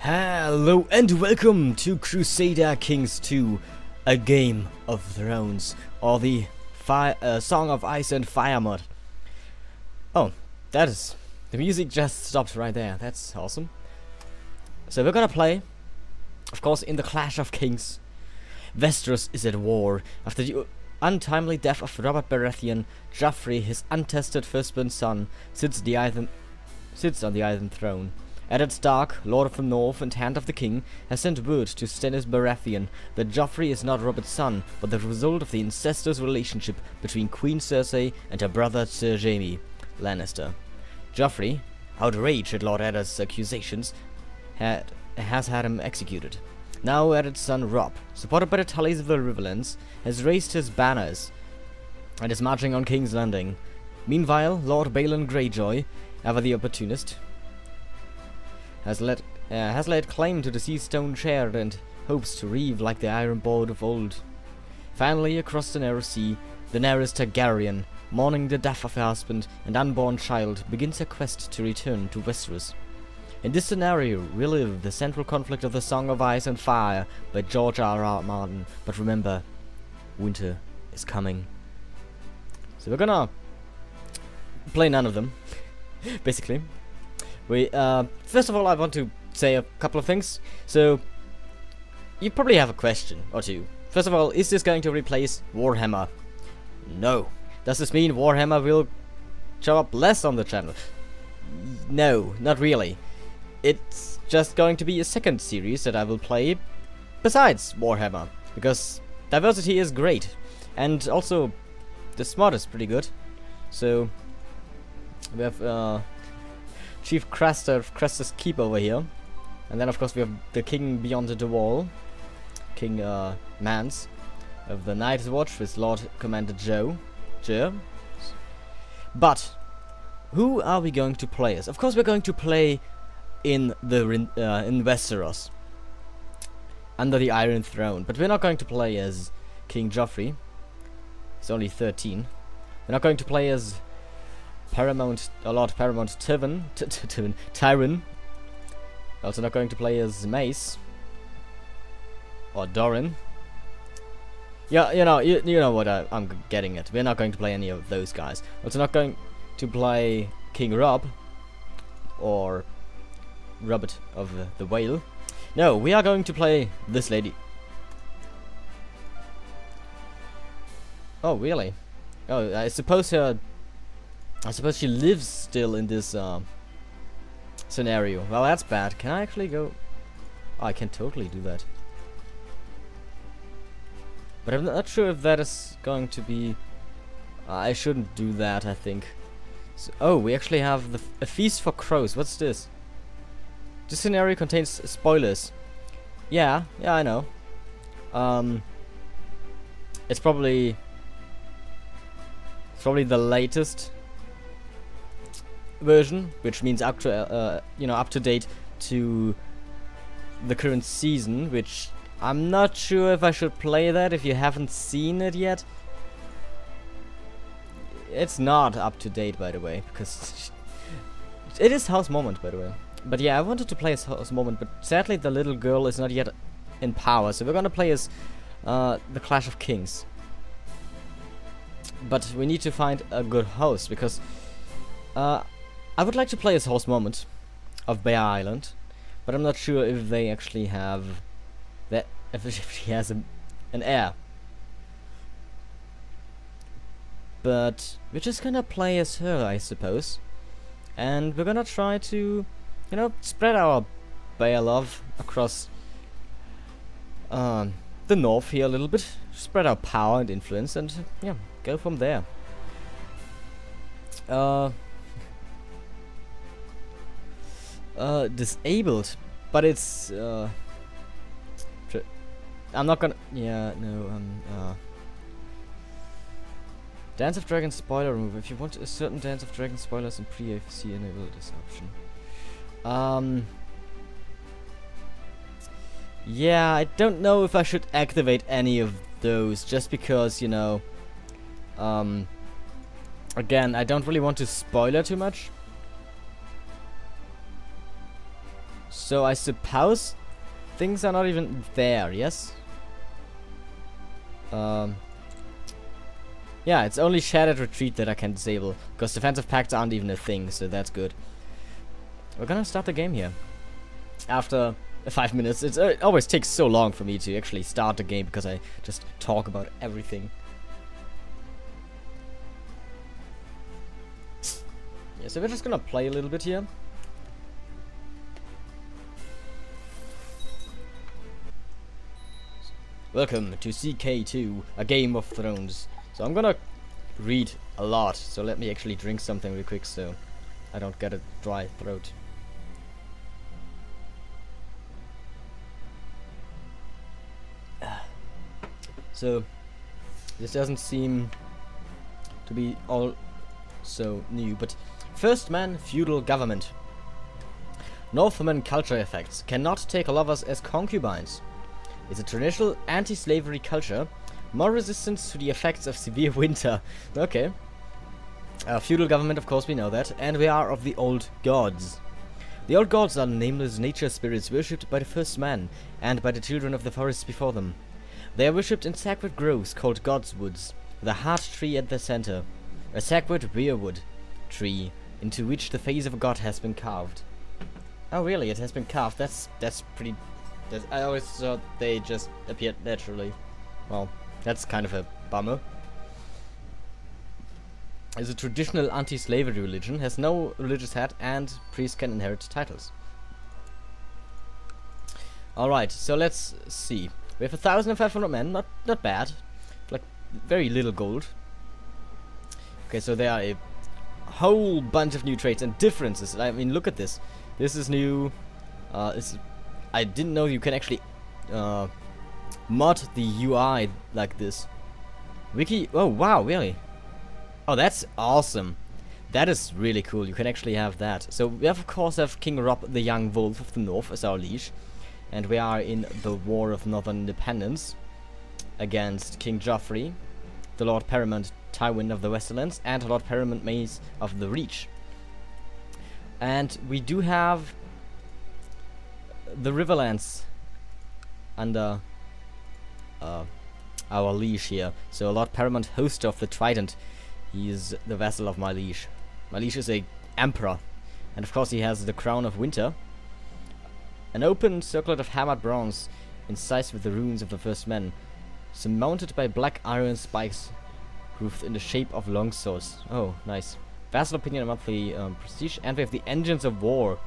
Hello and welcome to Crusader Kings 2, a Game of Thrones, or the Song of Ice and Fire mod. Oh, the music just stopped right there. That's awesome. So we're gonna play, of course, in the Clash of Kings. Westeros is at war. After the untimely death of Robert Baratheon, Joffrey, his untested firstborn son, sits on the Iron Throne. Eddard Stark, Lord of the North and Hand of the King, has sent word to Stannis Baratheon that Joffrey is not Robert's son, but the result of the incestuous relationship between Queen Cersei and her brother Sir Jaime Lannister. Joffrey, outraged at Lord Eddard's accusations, has had him executed. Now Eddard's son Robb, supported by the Tullys of the Riverlands, has raised his banners and is marching on King's Landing. Meanwhile, Lord Balon Greyjoy, ever the opportunist, has laid claim to the sea stone chair and hopes to reeve like the iron board of old. Finally, across the narrow sea, Daenerys Targaryen, mourning the death of her husband and unborn child, begins her quest to return to Westeros. In this scenario, relive the central conflict of the Song of Ice and Fire by George R.R. Martin. But remember, winter is coming. So we're gonna play none of them, basically. First of all, I want to say a couple of things. So, you probably have a question or two. First of all, is this going to replace Warhammer? No. Does this mean Warhammer will show up less on the channel? No, not really. It's just going to be a second series that I will play besides Warhammer, because diversity is great, and also the mod is pretty good. So, we have Chief Craster of Craster's Keep over here. And then of course we have the King Beyond the Wall, King Mance of the Night's Watch with Lord Commander Joe. But who are we going to play as? Of course we're going to play in Westeros, under the Iron Throne. But we're not going to play as King Joffrey. He's only 13. We're not going to play as Lord Paramount Tywin. Also not going to play as Mace or Doran. Yeah, you know what I'm getting at. We're not going to play any of those guys. Also not going to play King Robb or Robert of the Whale. No, we are going to play this lady. Oh, really? Oh, I suppose she lives still in this scenario. Well, that's bad. Can I actually go? Oh, I can totally do that. But I'm not sure if that is going to be... I shouldn't do that, I think. So, oh, we actually have a Feast for Crows. What's this? This scenario contains spoilers. Yeah, I know. It's probably the latest version, which means up to date to the current season, which I'm not sure if I should play that if you haven't seen it yet. It's not up to date, by the way, because it is House Mormont, by the way. But yeah, I wanted to play as House Mormont, but sadly the little girl is not yet in power, so we're gonna play as the Clash of Kings. But we need to find a good host, because I would like to play as House Mormont of Bear Island, but I'm not sure if they actually have that. If she has an heir. But we're just gonna play as her, I suppose, and we're gonna try to, spread our Bear love across the north here a little bit, spread our power and influence, and yeah, go from there. Disabled, but it's I'm not gonna. Yeah, no. Dance of Dragons spoiler remove. If you want a certain Dance of Dragons spoilers in pre-AFC, enable this option. Yeah, I don't know if I should activate any of those, just because, again, I don't really want to spoiler too much. So I suppose things are not even there, yes? Yeah, it's only Shattered Retreat that I can disable, because defensive pacts aren't even a thing, so that's good. We're gonna start the game here. After 5 minutes, it always takes so long for me to actually start the game, because I just talk about everything. Yeah, so we're just gonna play a little bit here. Welcome to CK2, a Game of Thrones. So I'm gonna read a lot, so let me actually drink something real quick so I don't get a dry throat. So this doesn't seem to be all so new, but First Man feudal government. Northman culture effects. Cannot take lovers as concubines. It's a traditional anti-slavery culture. More resistance to the effects of severe winter. Okay. Feudal government, of course, we know that. And we are of the old gods. The old gods are nameless nature spirits worshipped by the first man and by the children of the forests before them. They are worshipped in sacred groves called God's Woods, with a heart tree at the center. A sacred weirwood tree into which the face of a god has been carved. Oh really, it has been carved. That's pretty... I always thought they just appeared naturally. Well, that's kind of a bummer. Is a traditional anti-slavery religion, has no religious head, and priests can inherit titles. Alright, so let's see. We have 1,500 men, not bad. Like, very little gold. Okay, so there are a whole bunch of new traits and differences. I mean, look at this. This is new. I didn't know you can actually mod the UI like this. Wiki. Oh wow, really? Oh, that's awesome. That is really cool. You can actually have that. So we of course have King Rob the Young Wolf of the North as our liege, and we are in the War of Northern Independence against King Joffrey, the Lord Paramount Tywin of the Westerlands, and Lord Paramount Mace of the Reach. And we do have the Riverlands under our liege here. So Lord Paramount Host of the Trident, he is the vassal of my liege. My liege is a emperor, and of course he has the Crown of Winter, an open circlet of hammered bronze incised with the runes of the first men, surmounted by black iron spikes grooved in the shape of long swords. Oh, nice. Vassal opinion and monthly prestige, and we have the Engines of War.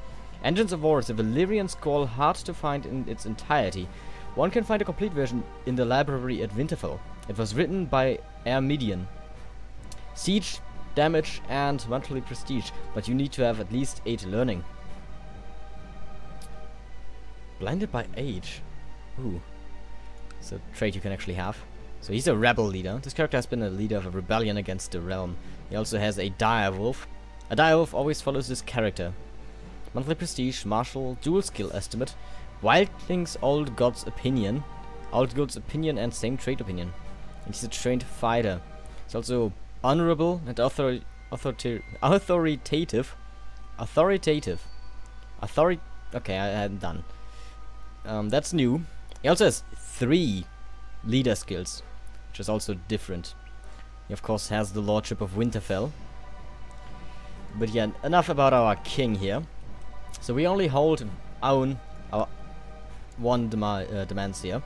Engines of War is a Valyrian scroll hard to find in its entirety. One can find a complete version in the library at Winterfell. It was written by Ermidian. Siege, damage, and monthly prestige, but you need to have at least 8 learning. Blinded by age. Ooh. It's a trait you can actually have. So he's a rebel leader. This character has been a leader of a rebellion against the realm. He also has a direwolf. A direwolf always follows this character. Monthly prestige, martial, dual skill estimate, wildling's old god's opinion, and same trait opinion. And he's a trained fighter. He's also honorable and authoritative. Okay, I hadn't done. That's new. He also has 3 leader skills, which is also different. He of course has the Lordship of Winterfell. But yeah, enough about our king here. So we only hold our one demands here.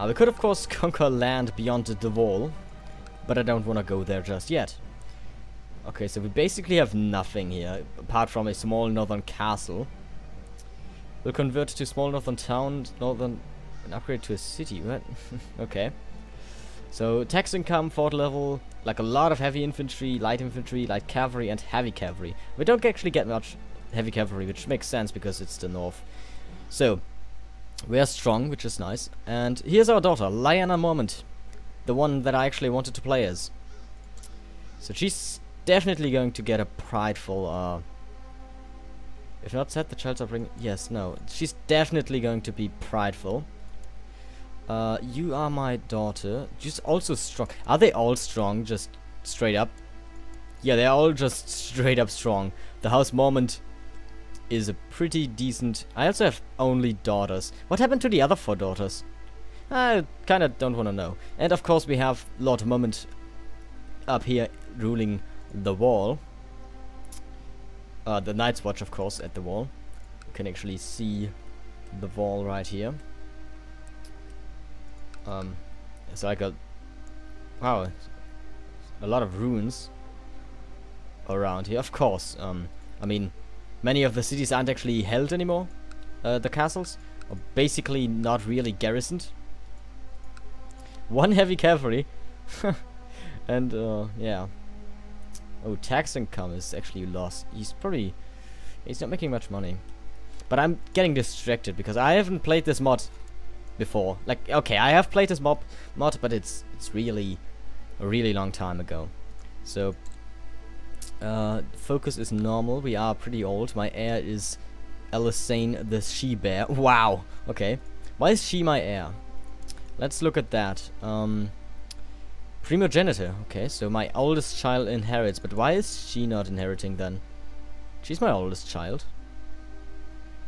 We could of course conquer land beyond the wall, but I don't want to go there just yet. Okay, so we basically have nothing here, apart from a small northern castle. We'll convert to small northern town, and upgrade to a city. What? Okay. So tax income, fort level, like a lot of heavy infantry, light cavalry, and heavy cavalry. We don't actually get much heavy cavalry, which makes sense because it's the north. So we are strong, which is nice. And here's our daughter, Lyanna Mormont, the one that I actually wanted to play as. So she's definitely going to get a prideful, if not set the child's upbringing, yes, no. She's definitely going to be prideful. You are my daughter. She's also strong. Are they all strong, just straight up? Yeah, they're all just straight up strong. The House Mormont is a pretty decent... I also have only daughters. What happened to the other 4 daughters? I kinda don't wanna know. And of course we have Lord Mormont up here ruling the wall. The Night's Watch, of course, at the wall. You can actually see the wall right here. So I got... Wow, a lot of ruins around here. Of course, I mean, many of the cities aren't actually held anymore. The castles are basically not really garrisoned. 1 heavy cavalry. And, yeah. Oh, tax income is actually lost. He's not making much money. But I'm getting distracted because I haven't played this mod before. Like, okay, I have played this mod, but it's really a really long time ago. So, focus is normal. We are pretty old. My heir is Elisane the she-bear. Wow. Okay. Why is she my heir? Let's look at that. Primogenitor. Okay, so my oldest child inherits. But why is she not inheriting then? She's my oldest child.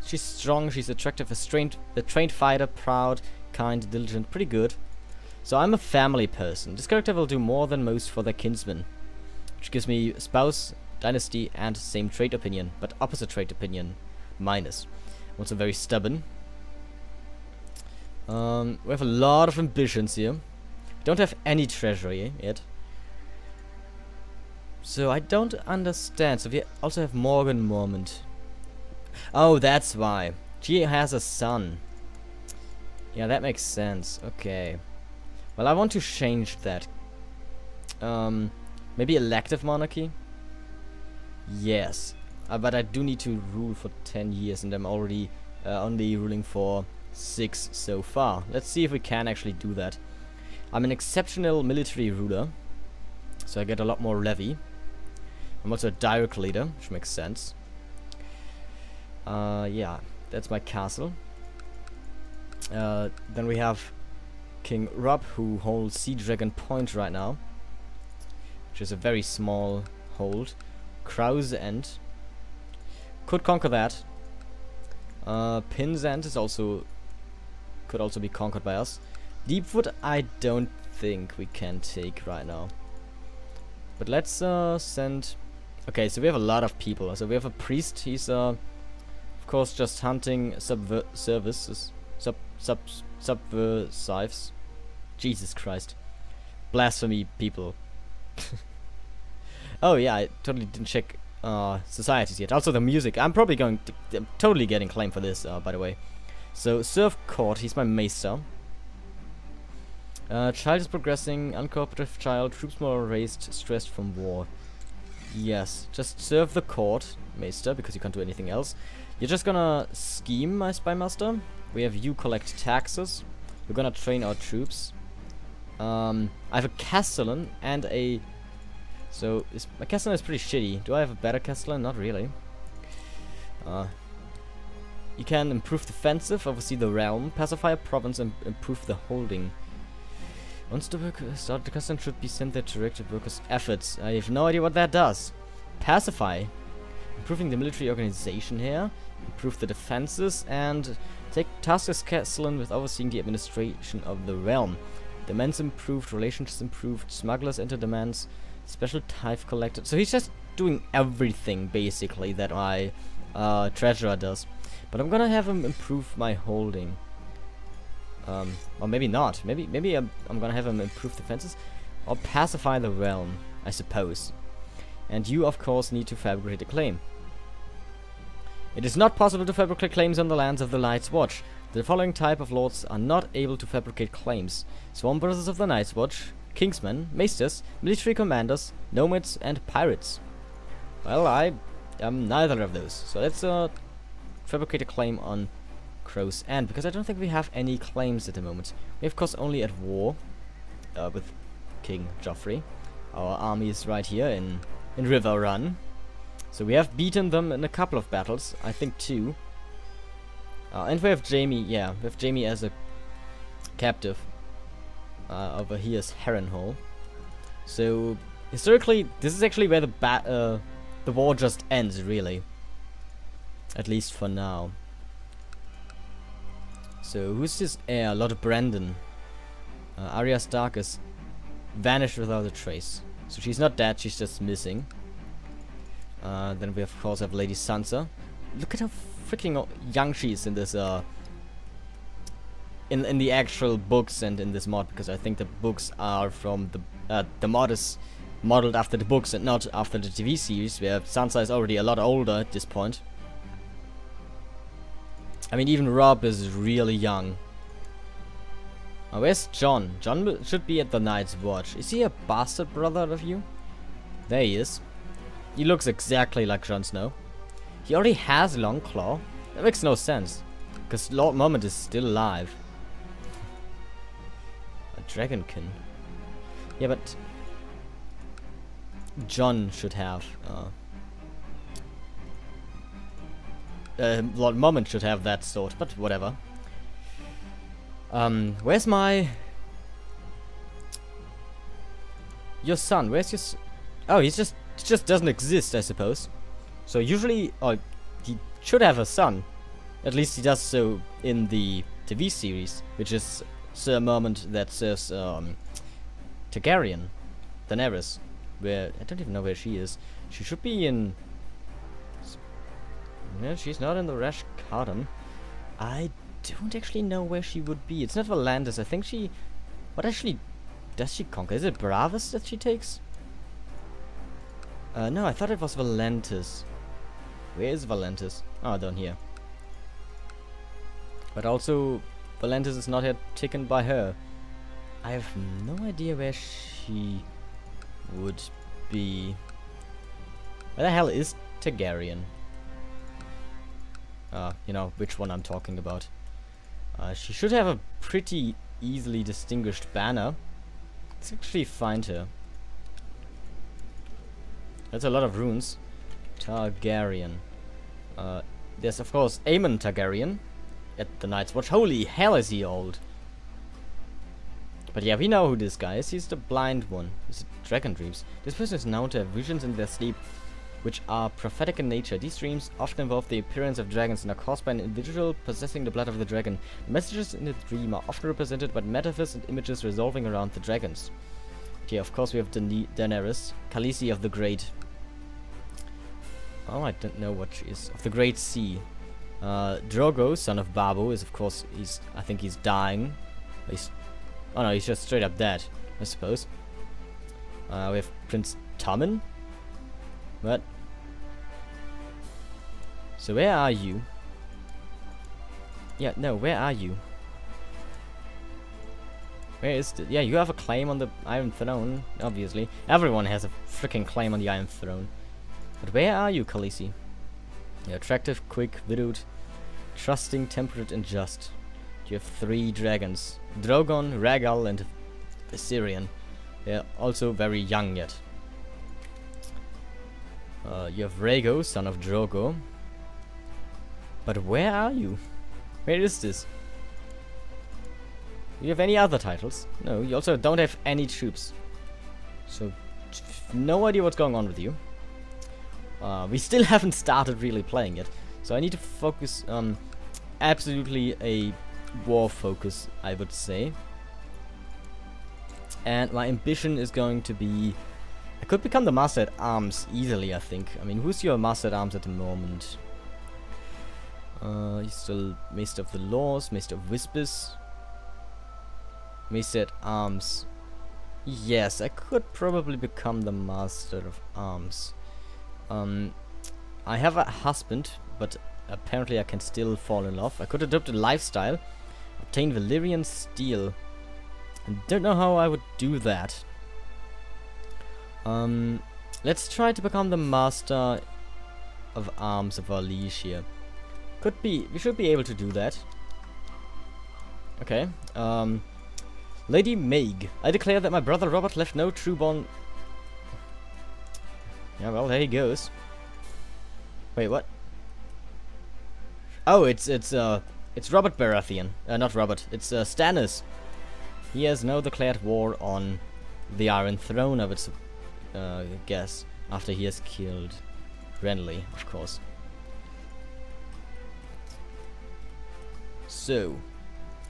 She's strong, she's attractive, a trained fighter, proud, kind, diligent, pretty good. So I'm a family person. This character will do more than most for their kinsmen. Which gives me spouse, dynasty, and same trait opinion, but opposite trait opinion, minus. Also very stubborn. We have a lot of ambitions here. We don't have any treasury yet. So I don't understand. So we also have Morgan Mormont. Oh, that's why. She has a son. Yeah, that makes sense. Okay. Well, I want to change that. Maybe elective monarchy? Yes. But I do need to rule for 10 years, and I'm already only ruling for 6 so far. Let's see if we can actually do that. I'm an exceptional military ruler, so I get a lot more levy. I'm also a direct leader, which makes sense. Yeah, that's my castle. Then we have King Rob, who holds Sea Dragon Point right now, which is a very small hold. Crow's End could conquer that. Pin's End is could also be conquered by us. Deepwood, I don't think we can take right now. But let's send. Okay, so we have a lot of people. So we have a priest. He's of course just hunting subversives. Jesus Christ. Blasphemy people. Oh yeah, I totally didn't check societies yet. Also the music. I'm probably going to... I'm totally getting claim for this, by the way. So, Serf Court, he's my maester. Child is progressing, uncooperative child, troops more raised, stressed from war. Yes, just serve the court, maester, because you can't do anything else. You're just gonna scheme, my spy master. We have you collect taxes. We're gonna train our troops. I have a castellan and a... So, my castellan is pretty shitty. Do I have a better castellan? Not really. You can improve defensive, oversee the realm, pacify a province, and improve the holding. Once the work started, the castellan should be sent there to direct the workers' efforts. I have no idea what that does. Pacify. Improving the military organization here. Improve the defenses, and take task as castellan with overseeing the administration of the realm. Demands improved, relations improved, smugglers enter demands, special tithe collected. So he's just doing everything, basically, that my treasurer does. But I'm gonna have him improve my holding. Or maybe not. Maybe I'm gonna have him improve defenses. Or pacify the realm, I suppose. And you, of course, need to fabricate a claim. It is not possible to fabricate claims on the lands of the Night's Watch. The following type of lords are not able to fabricate claims: Sworn Brothers of the Night's Watch, Kingsmen, Maesters, Military Commanders, Nomads, and Pirates. Well, I am neither of those. So let's fabricate a claim on Crow's End, because I don't think we have any claims at the moment. We're of course only at war with King Joffrey. Our army is right here in River Run. So we have beaten them in a couple of battles, I think 2. And we have Jaime, yeah, we have Jaime as a captive. Over here is Harrenhal. So historically, this is actually where the war just ends, really. At least for now. So, who's this heir? Lord Brandon. Arya Stark is vanished without a trace. So she's not dead, she's just missing. Then we of course have Lady Sansa. Look at how freaking young she is in this in the actual books and in this mod, because I think the books are from the mod is modeled after the books and not after the TV series, where Sansa is already a lot older at this point. I mean, even Robb is really young. Oh, where's Jon? Jon should be at the Night's Watch. Is he a bastard brother of you? There he is. He looks exactly like Jon Snow. He already has Longclaw. That makes no sense, because Lord Mormont is still alive. A Dragonkin. Yeah, but Jon should have. Lord Mormont should have that sword, but whatever. Where's my... Your son, where's your... Oh, he just doesn't exist, I suppose. So usually, he should have a son. At least he does so in the TV series, which is Sir Mormont that serves Targaryen, Daenerys. Where, I don't even know where she is. She should be in... No, she's not in the Rash Cardam. I don't actually know where she would be. It's not Volantis. I think she... What actually does she conquer? Is it Bravos that she takes? No, I thought it was Volantis. Where is Volantis? Oh, down here. But also, Volantis is not yet taken by her. I have no idea where she would be. Where the hell is Targaryen? You know which one I'm talking about. She should have a pretty easily distinguished banner. Let's actually find her. That's a lot of runes. Targaryen. There's of course Aemon Targaryen at the Night's Watch. Holy hell, is he old! But yeah, we know who this guy is. He's the blind one. He's Dragon Dreams. This person is known to have visions in their sleep, which are prophetic in nature. These dreams often involve the appearance of dragons and are caused by an individual possessing the blood of the dragon. The messages in the dream are often represented by metaphors and images revolving around the dragons. Okay, of course we have Daenerys, Khaleesi of the Great. Oh, I don't know what she is. Of the Great Sea. Drogo, son of Babu, is of course, I think he's dying. Oh no, he's just straight up dead, I suppose. We have Prince Tommen. What? So where are you? Yeah, no, where are you? Where is the... Yeah, you have a claim on the Iron Throne, obviously. Everyone has a freaking claim on the Iron Throne. But where are you, Khaleesi? You're attractive, quick, widowed, trusting, temperate, and just. You have 3 dragons. Drogon, Rhaegal, and Viserion. They're also very young yet. You have Rhaego, son of Drogo. But where are you? Where is this? Do you have any other titles? No, you also don't have any troops. So, no idea what's going on with you. We still haven't started really playing it. So I need to focus on absolutely a war focus, I would say. And my ambition is going to be... I could become the Master at Arms easily, I think. I mean, who's your Master at Arms at the moment? He's still Maester of the Laws, Maester of Whispers. Maester at Arms. Yes, I could probably become the Master of Arms. I have a husband, but apparently I can still fall in love. I could adopt a lifestyle, obtain Valyrian steel. I don't know how I would do that. Let's try to become the Master of Arms of our liege here. Could be, we should be able to do that. Okay, Lady Maeg. I declare that my brother Robert left no true-born... Yeah, well, there he goes. Wait, what? Oh, it's Robert Baratheon. Not Robert. It's Stannis. He has now declared war on the Iron Throne, I would guess, after he has killed Renly, of course. So,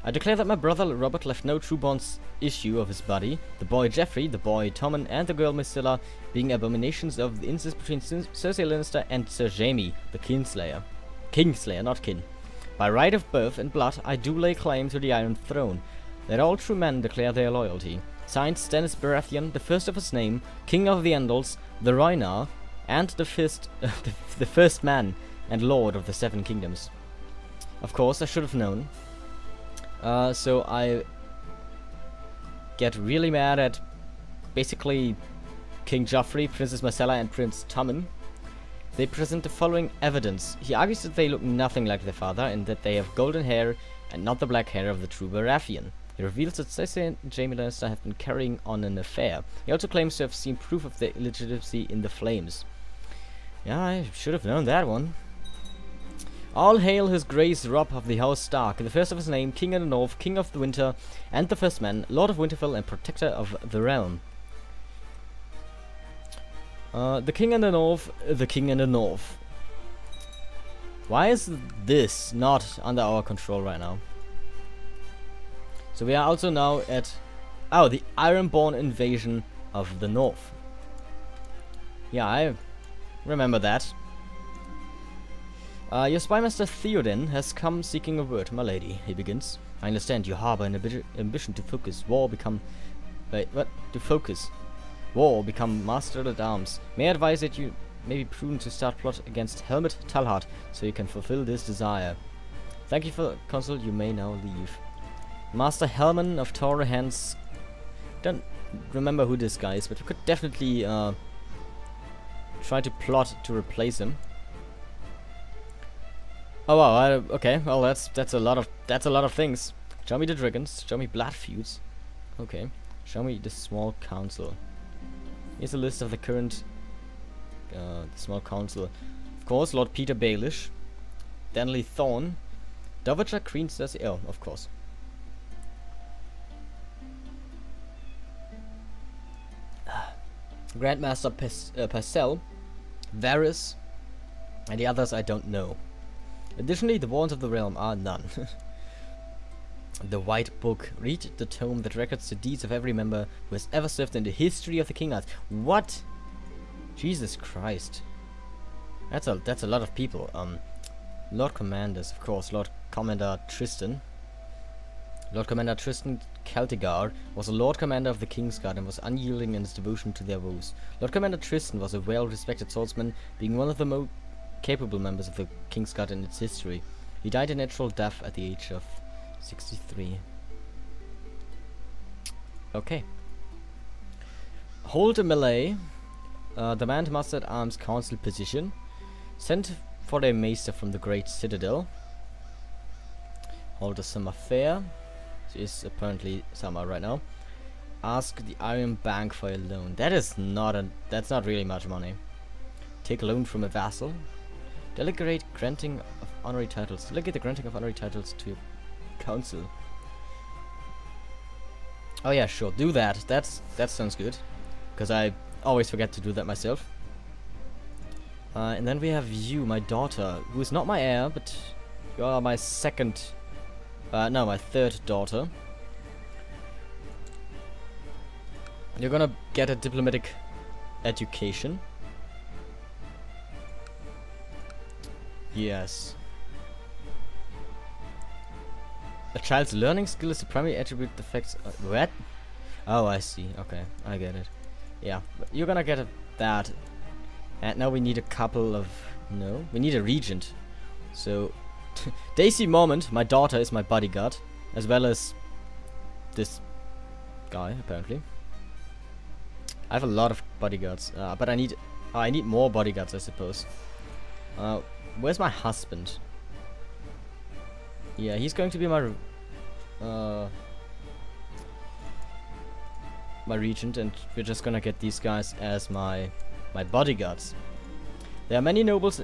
I declare that my brother Robert left no true bonds issue of his body, the boy Geoffrey, the boy Tommen, and the girl Missilla being abominations of the incest between Cersei Lannister and Sir Jaime, the Kingslayer. Kingslayer, not kin. By right of birth and blood, I do lay claim to the Iron Throne. Let all true men declare their loyalty. Signed, Stannis Baratheon, the first of his name, King of the Andals, the Rhoynar, and the first man and Lord of the Seven Kingdoms. Of course, I should have known. So I get really mad at basically King Joffrey, Princess Myrcella, and Prince Tommen. They present the following evidence. He argues that they look nothing like their father and that they have golden hair and not the black hair of the true Baratheon. He reveals that Cersei and Jaime Lannister have been carrying on an affair. He also claims to have seen proof of their illegitimacy in the flames. Yeah, I should have known that one. All hail his grace Robb of the House Stark, the first of his name, King of the North, King of the Winter, and the first man, Lord of Winterfell and Protector of the Realm. The King in the North, the King in the North. Why is this not under our control right now? So we are also now at... Oh, the Ironborn invasion of the North. Yeah, I remember that. Your spymaster Theoden has come seeking a word, my lady, he begins. I understand you harbor an ambition to focus war become... Wait, what? To focus. War become master at arms. May I advise that you may be prudent to start plot against Helmut Talhart, so you can fulfill this desire. Thank you for the counsel, you may now leave. Master Helman of Torrehans. Don't remember who this guy is, but we could definitely try to plot to replace him. Oh wow, okay, well that's a lot of things. Show me the dragons, show me blood feuds. Okay. Show me the small council. Here's a list of the current small council. Of course, Lord Peter Baelish, Danley Thorne, Dowager Queen Cersei. Oh, of course. Grandmaster Parcell, Varys, and the others I don't know. Additionally, the Warrants of the Realm are none. The White Book. Read the tome that records the deeds of every member who has ever served in the history of the King Arts. What? Jesus Christ. That's a lot of people. Lord Commanders, of course. Lord Commander Tristan. Lord Commander Tristan Celtigar was a Lord Commander of the Kingsguard and was unyielding in his devotion to their woes. Lord Commander Tristan was a well-respected swordsman, being one of the most capable members of the Kingsguard in its history. He died a natural death at the age of 63. Okay. Hold a melee. Demand Master at Arms Council position. Send for their maester from the Great Citadel. Hold a summer fair. It is apparently summer right now. Ask the Iron Bank for a loan. That's not really much money. Take a loan from a vassal. Delegate granting of honorary titles. Delegate the granting of honorary titles to your council. Oh yeah, sure. Do that. That sounds good. Because I always forget to do that myself. And then we have you, my daughter, who is not my heir, but you are my second... no, my third daughter. You're gonna get a diplomatic education. Yes. A child's learning skill is the primary attribute that affects... what? Oh, I see. Okay, I get it. Yeah, but you're gonna get that. And now we need a couple of... no, we need a regent. So... Daisy Mormont, my daughter, is my bodyguard, as well as this guy, apparently. I have a lot of bodyguards, but I need more bodyguards, I suppose. Where's my husband? Yeah, he's going to be my my regent, and we're just gonna get these guys as my bodyguards. There are many nobles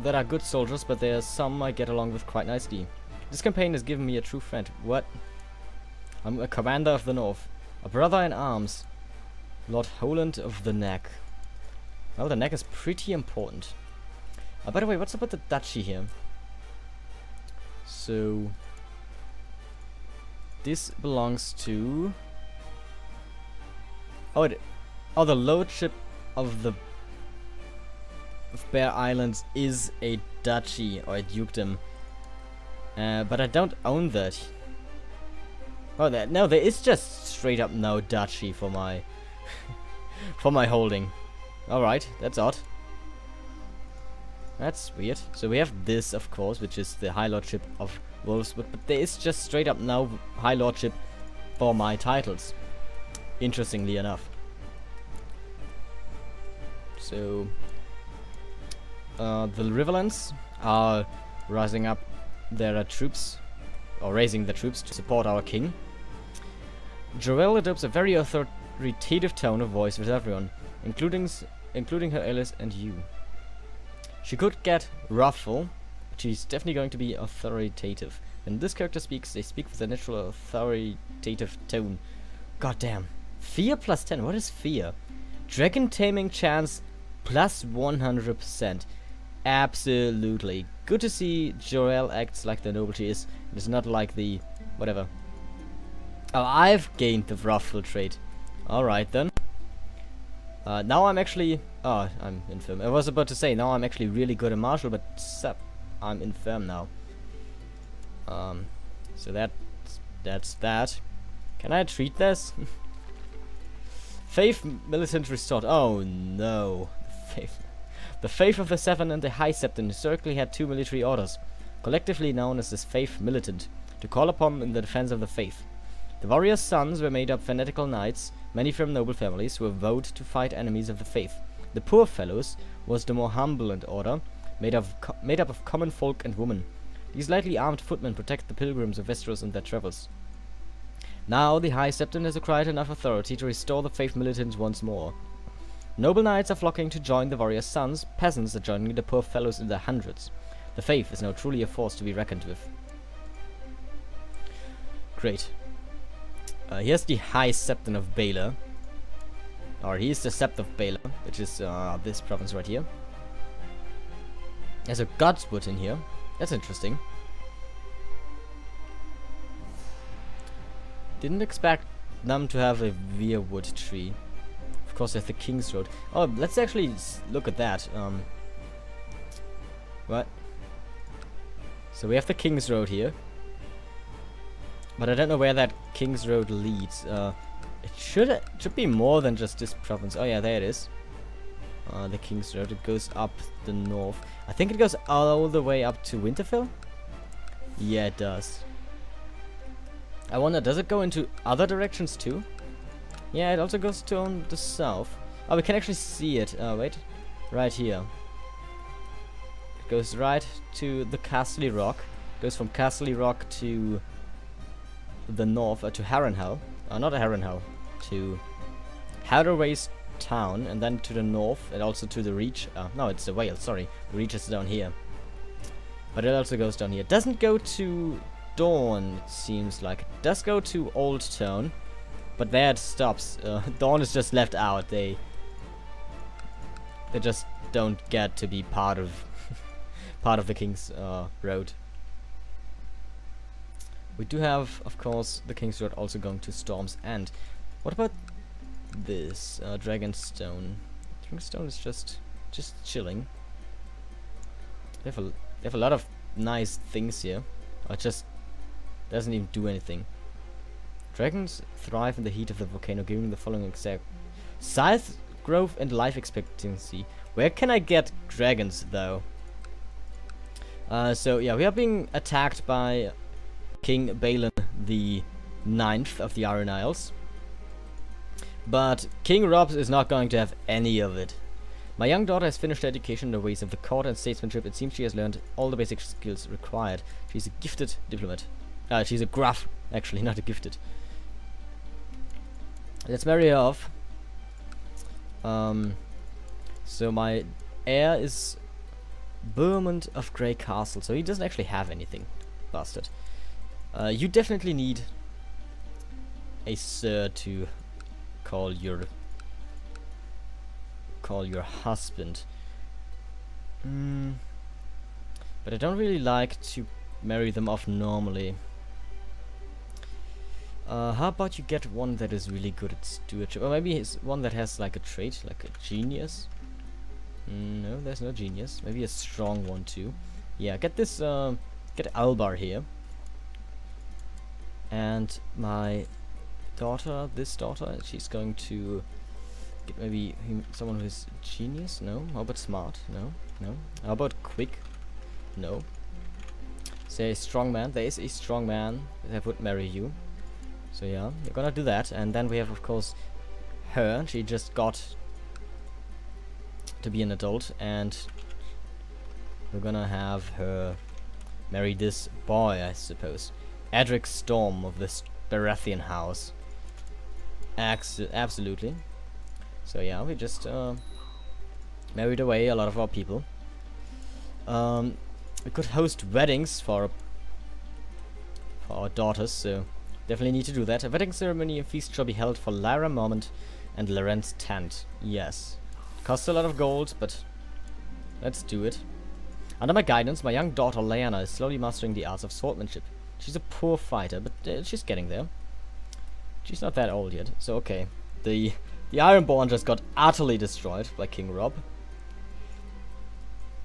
that are good soldiers, but there are some I get along with quite nicely. This campaign has given me a true friend. What? I'm a commander of the North. A brother in arms. Lord Holland of the Neck. Well, the Neck is pretty important. By the way, what's up with the duchy here? So... this belongs to... Oh, the lordship of the Bear Islands is a duchy or a dukedom. But I don't own that. Oh, no, there is just straight up no duchy for my for my holding. Alright, that's odd. That's weird. So we have this, of course, which is the High Lordship of Wolfswood, but there is just straight up no High Lordship for my titles. Interestingly enough. So the Riverlands are rising up their troops, or raising the troops to support our king. Joelle adopts a very authoritative tone of voice with everyone, including her allies and you. She could get ruffle, but she's definitely going to be authoritative. When this character speaks, they speak with a natural authoritative tone. God damn. Fear plus 10. What is fear? Dragon taming chance plus 100%. Absolutely. Good to see Joelle acts like the noble she is. It's not like the... whatever. Oh, I've gained the ruffle trait. Alright then. Now I'm actually... oh, I'm infirm. I was about to say, now I'm actually really good at martial, but I'm infirm now. So that's that. Can I treat this? Faith militant restored. Oh no. The Faith of the Seven and the High Septon historically had two military orders, collectively known as the Faith Militant, to call upon in the defense of the faith. The warriors' sons were made up fanatical knights, many from noble families, who were vowed to fight enemies of the faith. The Poor Fellows was the more humble order, made up of common folk and women. These lightly armed footmen protect the pilgrims of Westeros in their travels. Now the High Septon has acquired enough authority to restore the Faith Militants once more. Noble knights are flocking to join the warriors' sons, peasants are joining the Poor Fellows in their hundreds. The faith is now truly a force to be reckoned with. Great. Here's the High Septon of Baelor. Or here's the Sept of Baelor, which is this province right here. There's a Godswood in here. That's interesting. Didn't expect them to have a Weirwood tree. Of course, there's the King's Road. Oh, let's actually look at that. What? So we have the King's Road here. But I don't know where that King's Road leads. It should be more than just this province. Oh yeah, there it is. The King's Road. It goes up the north. I think it goes all the way up to Winterfell. Yeah, it does. I wonder, does it go into other directions too? Yeah, it also goes to on the south. Oh, we can actually see it. Wait, right here. It goes right to the Castle Rock. It goes from Castle Rock to the north, to Harrenhal. Not Harrenhal, to Hathaway's town, and then to the north, and also to the Reach. No, it's the Vale, sorry. The Reach is down here. But it also goes down here. It doesn't go to Dawn, it seems like. It does go to Old Town, but there it stops. Dawn is just left out. They just don't get to be part of part of the King's Road. We do have, of course, the King's Road also going to Storm's End. What about this Dragonstone? Dragonstone is just chilling. They have a lot of nice things here. It just doesn't even do anything. Dragons thrive in the heat of the volcano, giving the following exact size, growth, and life expectancy. Where can I get dragons, though? So yeah, we are being attacked by King Balon the 9th of the Iron Isles. But King Robs is not going to have any of it. My young daughter has finished her education in the ways of the court and statesmanship. It seems she has learned all the basic skills required. She's a gifted diplomat. She's a gruff, actually, not a gifted. Let's marry her off. So my heir is Mormont of Grey Castle, so he doesn't actually have anything. Bastard. You definitely need a sir to call your husband. But I don't really like to marry them off normally. How about you get one that is really good at stewardship? Or maybe it's one that has like a trait, like a genius. No, there's no genius. Maybe a strong one too. Yeah, get this, get Albar here. And my daughter, this daughter, she's going to get maybe someone who's genius? No. How about smart? No. No. How about quick? No. Say strong man. There is a strong man that would marry you. So yeah, you're gonna do that. And then we have, of course, her. She just got to be an adult, and we're gonna have her marry this boy, I suppose. Edric Storm of this Baratheon house. Absolutely. So yeah, we just married away a lot of our people. We could host weddings for our daughters, so definitely need to do that. A wedding ceremony and feast shall be held for Lyra Mormont and Lorenz Tant. Yes. Costs a lot of gold, but let's do it. Under my guidance, my young daughter Lyanna is slowly mastering the arts of swordsmanship. She's a poor fighter, but she's getting there. She's not that old yet, so okay. The Ironborn just got utterly destroyed by King Rob.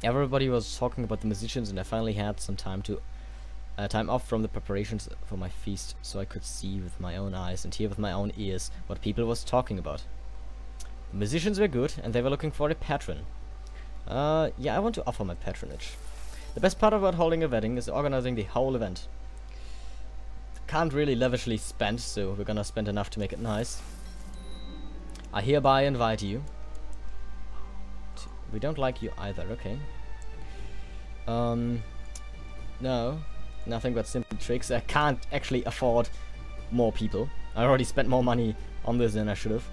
Everybody was talking about the musicians, and I finally had some time off from the preparations for my feast, so I could see with my own eyes and hear with my own ears what people was talking about. The musicians were good, and they were looking for a patron. Yeah, I want to offer my patronage. The best part about holding a wedding is organizing the whole event. Can't really lavishly spend, so we're gonna spend enough to make it nice. I hereby invite you. We don't like you either, okay. No. Nothing but simple tricks. I can't actually afford more people. I already spent more money on this than I should have.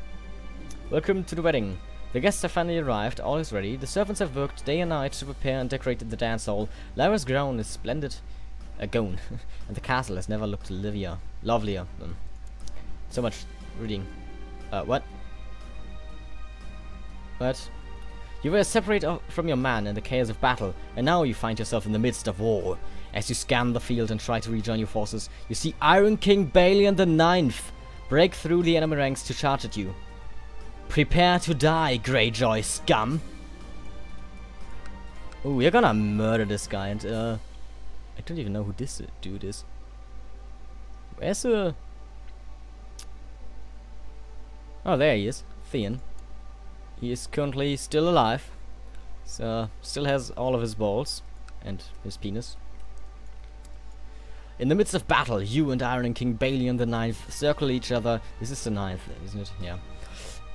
Welcome to the wedding. The guests have finally arrived, all is ready. The servants have worked day and night to prepare and decorate the dance hall. Lyra's gown is splendid. And the castle has never looked lovelier. So much reading. What? What? You were separated from your man in the chaos of battle, and now you find yourself in the midst of war. As you scan the field and try to rejoin your forces, you see Iron King Balin the Ninth break through the enemy ranks to charge at you. Prepare to die, Greyjoy scum! Ooh, we're gonna murder this guy, and I don't even know who this dude is. Where's Oh, there he is. Theon. He is currently still alive. So, still has all of his balls. And his penis. In the midst of battle, you and Iron King Balin the Ninth circle each other. This is the ninth, isn't it? Yeah.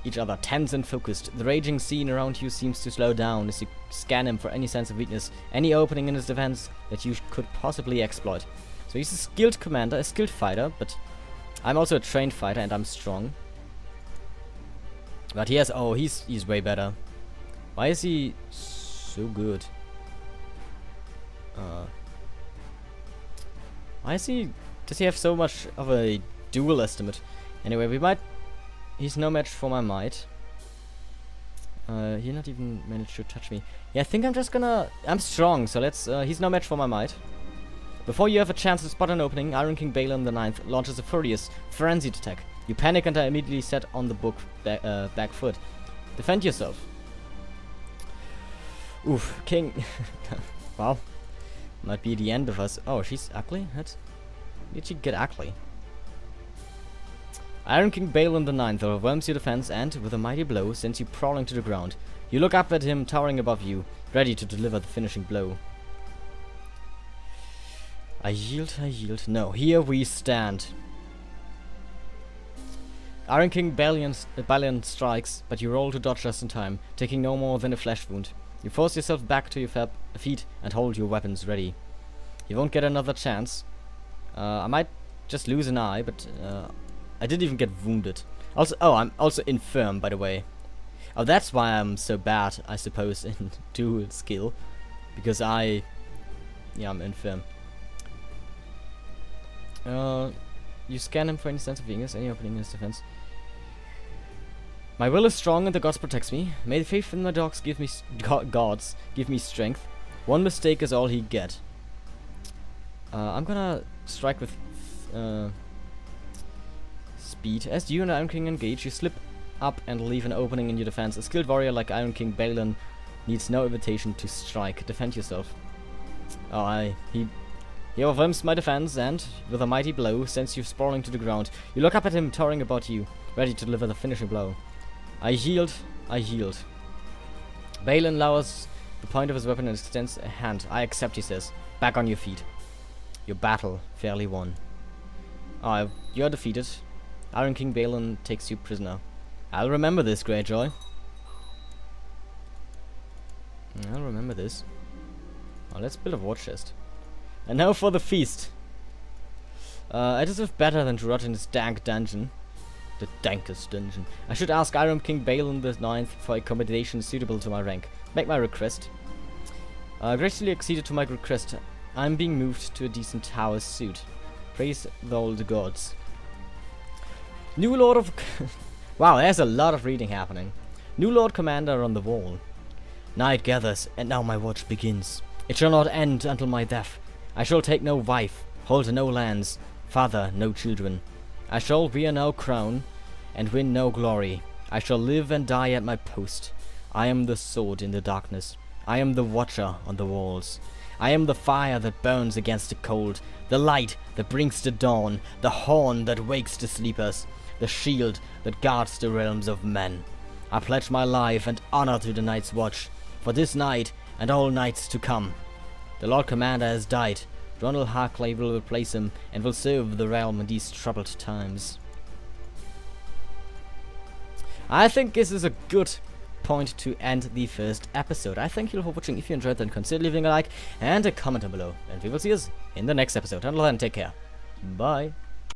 Each other tense and focused. The raging scene around you seems to slow down as you scan him for any sense of weakness, any opening in his defense that you could possibly exploit. So he's a skilled commander, a skilled fighter, but I'm also a trained fighter and I'm strong. But he has, oh, he's way better. Why is he so good? Why is he, does he have so much of a dual estimate? Anyway, he's no match for my might. He not even managed to touch me. Yeah, I think I'm strong, so he's no match for my might. Before you have a chance to spot an opening, Iron King Balin the Ninth launches a furious, frenzied attack. You panic and are immediately set on the back foot. Defend yourself. Oof, King. Wow. Might be the end of us. Oh, she's ugly? What? Did she get ugly? Iron King Balin the Ninth overwhelms your defense and, with a mighty blow, sends you crawling to the ground. You look up at him towering above you, ready to deliver the finishing blow. I yield, I yield. No, here we stand. Iron King Balin strikes, but you roll to dodge just in time, taking no more than a flesh wound. You force yourself back to your feet and hold your weapons ready. You won't get another chance. I might just lose an eye, but I didn't even get wounded. Also, oh, I'm also infirm, by the way. Oh, that's why I'm so bad, I suppose, in dual skill. Because I'm infirm. You scan him for any sense of weakness, any opening in his defense. My will is strong and the gods protects me. May the faith in my dogs give me gods give me strength. One mistake is all he get. I'm gonna strike with speed. As you and Iron King engage, you slip up and leave an opening in your defense. A skilled warrior like Iron King Balin needs no invitation to strike. Defend yourself. Oh, he overwhelms my defense and, with a mighty blow, sends you sprawling to the ground. You look up at him, towering about you, ready to deliver the finishing blow. I yield. Balin lowers the point of his weapon and extends a hand. I accept, he says. Back on your feet. Your battle fairly won. Oh, you're defeated. Iron King Balin takes you prisoner. I'll remember this, Greyjoy. I'll remember this. Oh, let's build a war chest. And now for the feast. I deserve better than to rot in this dank dungeon. The dankest dungeon. I should ask Iron King Balin the Ninth for accommodation suitable to my rank. Make my request. Graciously acceded to my request. I'm being moved to a decent tower suit. Praise the old gods. New Lord of... Wow, there's a lot of reading happening. New Lord Commander on the wall. Night gathers, and now my watch begins. It shall not end until my death. I shall take no wife, hold no lands, father no children. I shall wear no crown, and win no glory. I shall live and die at my post. I am the sword in the darkness. I am the watcher on the walls. I am the fire that burns against the cold, the light that brings the dawn, the horn that wakes the sleepers, the shield that guards the realms of men. I pledge my life and honor to the night's watch, for this night and all nights to come. The Lord Commander has died. Ronald Harclay will replace him and will serve the realm in these troubled times. I think this is a good point to end the first episode. I thank you all for watching. If you enjoyed, then consider leaving a like and a comment down below. And we will see us in the next episode. Until then, take care. Bye.